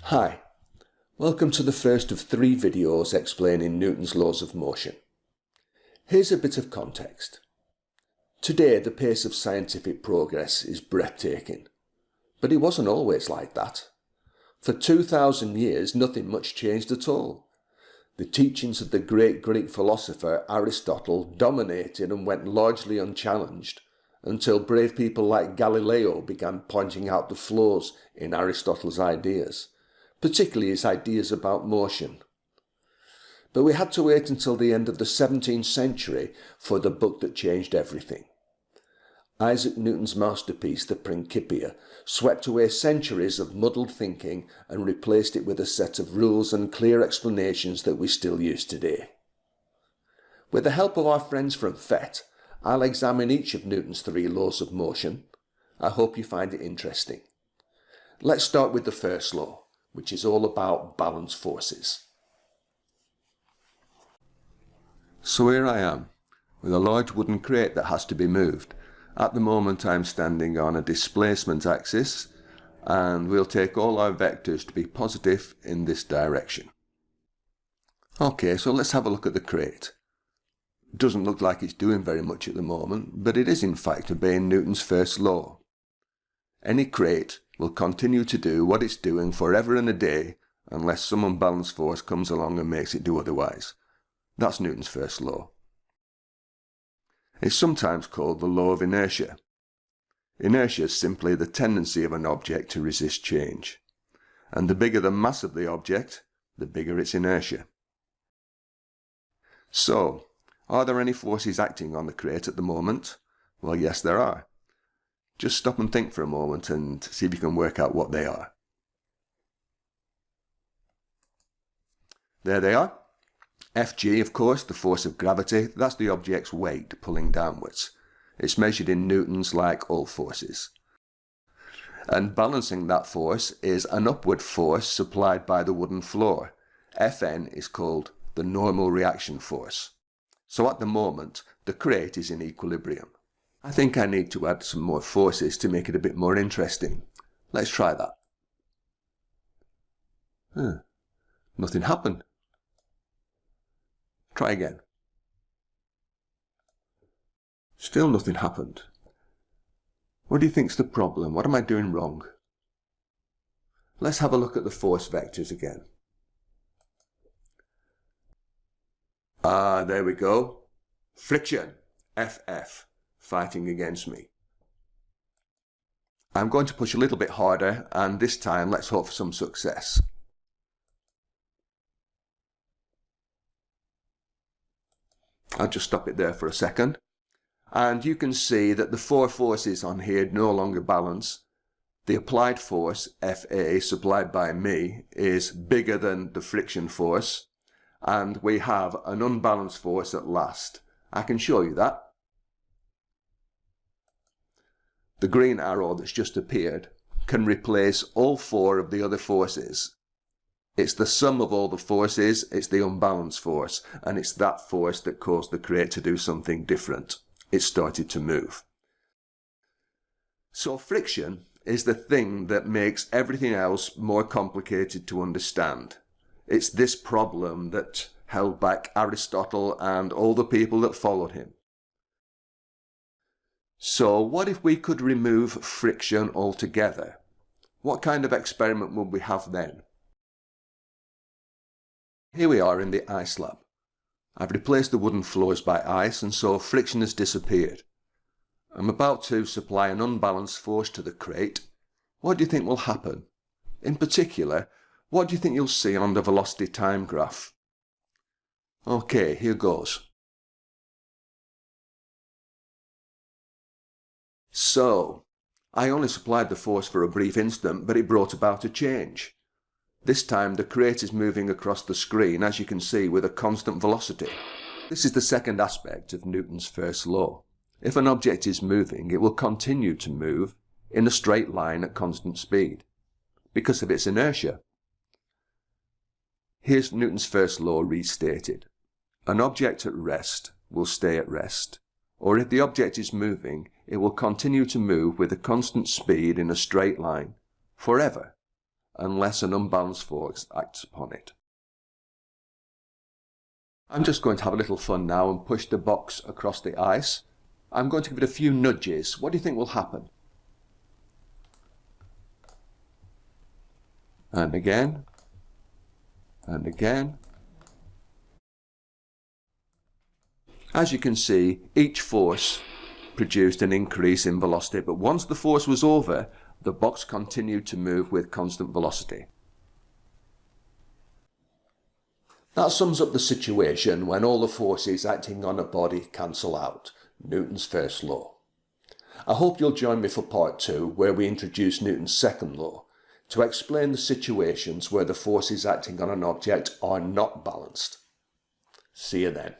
Hi, welcome to the first of 3 videos explaining Newton's laws of motion. Here's a bit of context. Today the pace of scientific progress is breathtaking, but it wasn't always like that. For 2,000 years nothing much changed at all. The teachings of the great Greek philosopher Aristotle dominated and went largely unchallenged until brave people like Galileo began pointing out the flaws in Aristotle's ideas, particularly his ideas about motion. But we had to wait until the end of the 17th century for the book that changed everything. Isaac Newton's masterpiece, the Principia, swept away centuries of muddled thinking and replaced it with a set of rules and clear explanations that we still use today. With the help of our friends from PhET, I'll examine each of Newton's 3 laws of motion. I hope you find it interesting. Let's start with the first law, which is all about balance forces. So here I am, with a large wooden crate that has to be moved. At the moment I'm standing on a displacement axis, and we'll take all our vectors to be positive in this direction. Okay, so let's have a look at the crate. It doesn't look like it's doing very much at the moment, but it is in fact obeying Newton's first law. Any crate will continue to do what it's doing forever and a day unless some unbalanced force comes along and makes it do otherwise. That's Newton's first law. It's sometimes called the law of inertia. Inertia is simply the tendency of an object to resist change, and the bigger the mass of the object, the bigger its inertia. So, are there any forces acting on the crate at the moment? Well, yes, there are. Just stop and think for a moment and see if you can work out what they are. There they are. Fg, of course, the force of gravity, that's the object's weight pulling downwards. It's measured in newtons like all forces. And balancing that force is an upward force supplied by the wooden floor. Fn is called the normal reaction force. So at the moment, the crate is in equilibrium. I think I need to add some more forces to make it a bit more interesting. Let's try that. Nothing happened. Try again. Still nothing happened. What do you think's the problem? What am I doing wrong? Let's have a look at the force vectors again. There we go. Friction, FF, fighting against me. I'm going to push a little bit harder, and this time let's hope for some success. I'll just stop it there for a second. And you can see that the 4 forces on here no longer balance. The applied force, Fa, supplied by me, is bigger than the friction force. And we have an unbalanced force at last. I can show you that. The green arrow that's just appeared can replace all 4 of the other forces. It's the sum of all the forces, it's the unbalanced force, and it's that force that caused the crate to do something different. It started to move. So friction is the thing that makes everything else more complicated to understand. It's this problem that held back Aristotle and all the people that followed him. So what if we could remove friction altogether? What kind of experiment would we have then? Here we are in the ice lab. I've replaced the wooden floors by ice, and so friction has disappeared. I'm about to supply an unbalanced force to the crate. What do you think will happen? In particular, what do you think you'll see on the velocity time graph? Okay, here goes. So, I only supplied the force for a brief instant, but it brought about a change. This time the crate is moving across the screen, as you can see, with a constant velocity. This is the second aspect of Newton's first law. If an object is moving, it will continue to move in a straight line at constant speed, because of its inertia. Here's Newton's first law restated. An object at rest will stay at rest, or if the object is moving, it will continue to move with a constant speed in a straight line, forever. unless an unbalanced force acts upon it. I'm just going to have a little fun now and push the box across the ice. I'm going to give it a few nudges. What do you think will happen? And again. And again. As you can see, each force produced an increase in velocity, but once the force was over, the box continued to move with constant velocity. That sums up the situation when all the forces acting on a body cancel out, Newton's first law. I hope you'll join me for part 2, where we introduce Newton's second law, to explain the situations where the forces acting on an object are not balanced. See you then.